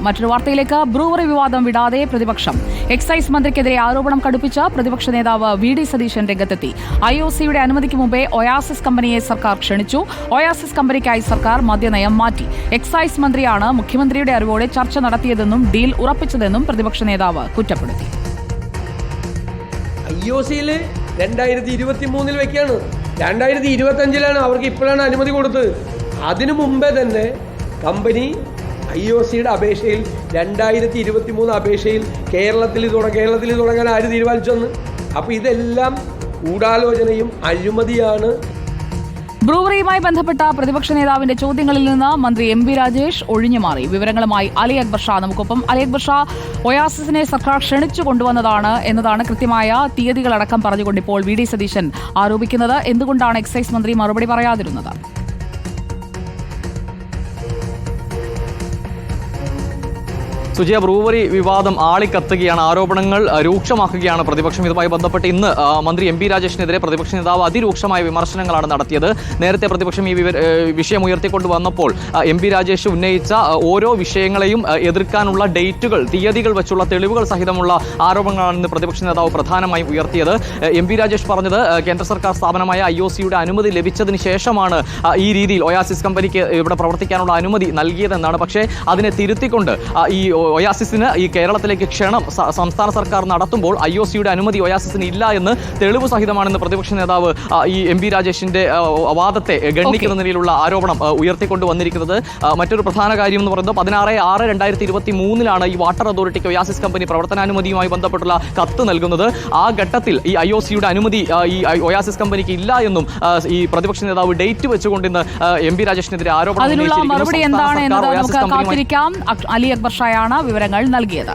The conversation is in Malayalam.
മറ്റൊരു വാർത്തയിലേക്ക്. ബ്രൂവറി വിവാദം വിടാതെ പ്രതിപക്ഷം. എക്സൈസ് മന്ത്രിക്കെതിരെ ആരോപണം കടുപ്പിച്ച പ്രതിപക്ഷ നേതാവ് വി.ഡി. സതീശൻ രംഗത്തെത്തി. IOCയുടെ അനുമതിക്ക് മുമ്പേ ഒയാസിസ് കമ്പനിയെ സർക്കാർ ക്ഷണിച്ചു. ഒയാസിസ് കമ്പനിക്കായി സർക്കാർ മദ്യനയം മാറ്റി. എക്സൈസ് മന്ത്രിയാണ് മുഖ്യമന്ത്രിയുടെ അറിവോടെ ചർച്ച നടത്തിയതെന്നും ഡീൽ ഉറപ്പിച്ചതെന്നും പ്രതിപക്ഷ നേതാവ് കുറ്റപ്പെടുത്തി. IOCയിൽ 2023 വെക്കാണ്, 2025 അവർക്ക് ഇപ്പോഴാണ് അനുമതി കൊടുത്തത്. അതിനു മുമ്പേ തന്നെ കമ്പനി IOCയുടെ അപേക്ഷയിൽ 2023 അപേക്ഷയിൽ കേരളത്തിൽ തുടങ്ങാൻ ആര് തീരുമാനിച്ചെന്ന്. അപ്പോൾ ഇതെല്ലാം ഗൂഢാലോചനയും അഴിമതിയാണ്. ബ്രൂവറിയുമായി ബന്ധപ്പെട്ട പ്രതിപക്ഷ നേതാവിന്റെ ചോദ്യങ്ങളിൽ നിന്ന് മന്ത്രി MP രാജേഷ് ഒഴിഞ്ഞുമാറി. വിവരങ്ങളുമായി അലി അക്ബർ ഷാ നമുക്കൊപ്പം. അലി അക്ബർ ഷാ, ഒയാസിസിനെ സർക്കാർ ക്ഷണിച്ചു കൊണ്ടുവന്നതാണ് എന്നതാണ് കൃത്യമായ തീയതികളടക്കം പറഞ്ഞുകൊണ്ട് ഇപ്പോൾ വി.ഡി. സതീശൻ ആരോപിക്കുന്നത്. എന്തുകൊണ്ടാണ് എക്സൈസ് മന്ത്രി മറുപടി പറയാതിരുന്നത്? സുജയ, ബ്രൂവറി വിവാദം ആളിക്കത്തുകയാണ്, ആരോപണങ്ങൾ രൂക്ഷമാക്കുകയാണ് പ്രതിപക്ഷം. ഇതുമായി ബന്ധപ്പെട്ട് ഇന്ന് മന്ത്രി MP രാജേഷിനെതിരെ പ്രതിപക്ഷ നേതാവ് അതിരൂക്ഷമായ വിമർശനങ്ങളാണ് നടത്തിയത്. നേരത്തെ പ്രതിപക്ഷം ഈ വിഷയം ഉയർത്തിക്കൊണ്ടുവന്നപ്പോൾ MP രാജേഷ് ഉന്നയിച്ച ഓരോ വിഷയങ്ങളെയും എതിർക്കാനുള്ള ഡേറ്റുകൾ, തീയതികൾ വെച്ചുള്ള തെളിവുകൾ സഹിതമുള്ള ആരോപണങ്ങളാണ് ഇന്ന് പ്രതിപക്ഷ നേതാവ് പ്രധാനമായും ഉയർത്തിയത്. MP രാജേഷ് പറഞ്ഞത് കേന്ദ്ര സർക്കാർ സ്ഥാപനമായ IOCയുടെ അനുമതി ലഭിച്ചതിന് ശേഷമാണ് ഈ രീതിയിൽ ഒയാസിസ് കമ്പനിക്ക് ഇവിടെ പ്രവർത്തിക്കാനുള്ള അനുമതി നൽകിയതെന്നാണ്. പക്ഷേ അതിനെ തിരുത്തിക്കൊണ്ട് ഈ ഒയാസിസിന് ഈ കേരളത്തിലേക്ക് ക്ഷണം സംസ്ഥാന സർക്കാർ നടത്തുമ്പോൾ IOCയുടെ അനുമതി ഒയാസിസിന് ഇല്ല എന്ന് തെളിവ് സഹിതമാണെന്ന് പ്രതിപക്ഷ നേതാവ് ഈ MP രാജേഷിന്റെ വാദത്തെ ഗണ്ണിക്കുന്ന നിലയിലുള്ള ആരോപണം ഉയർത്തിക്കൊണ്ട് വന്നിരിക്കുന്നത്. മറ്റൊരു പ്രധാന കാര്യം എന്ന് പറയുന്നത് 16/6/2023 ഈ വാട്ടർ അതോറിറ്റിക്ക് ഒയാസിസ് കമ്പനി പ്രവർത്തനാനുമതിയുമായി ബന്ധപ്പെട്ടുള്ള കത്ത് നൽകുന്നത്. ആ ഘട്ടത്തിൽ ഈ IOCയുടെ അനുമതി ഈ ഒയാസിസ് കമ്പനിക്ക് ഇല്ല എന്നും ഈ പ്രതിപക്ഷ നേതാവ് ഡേറ്റ് വെച്ചുകൊണ്ട് ഇന്ന് MP രാജേഷിനെതിരെ ആരോപണം അതിനുള്ള മറുപടി എന്താണ് എന്നത് നമുക്ക് കാത്തിരിക്കാം. അലി അക്ബർ ഷായാണ് വിവരങ്ങൾ നൽകിയത്.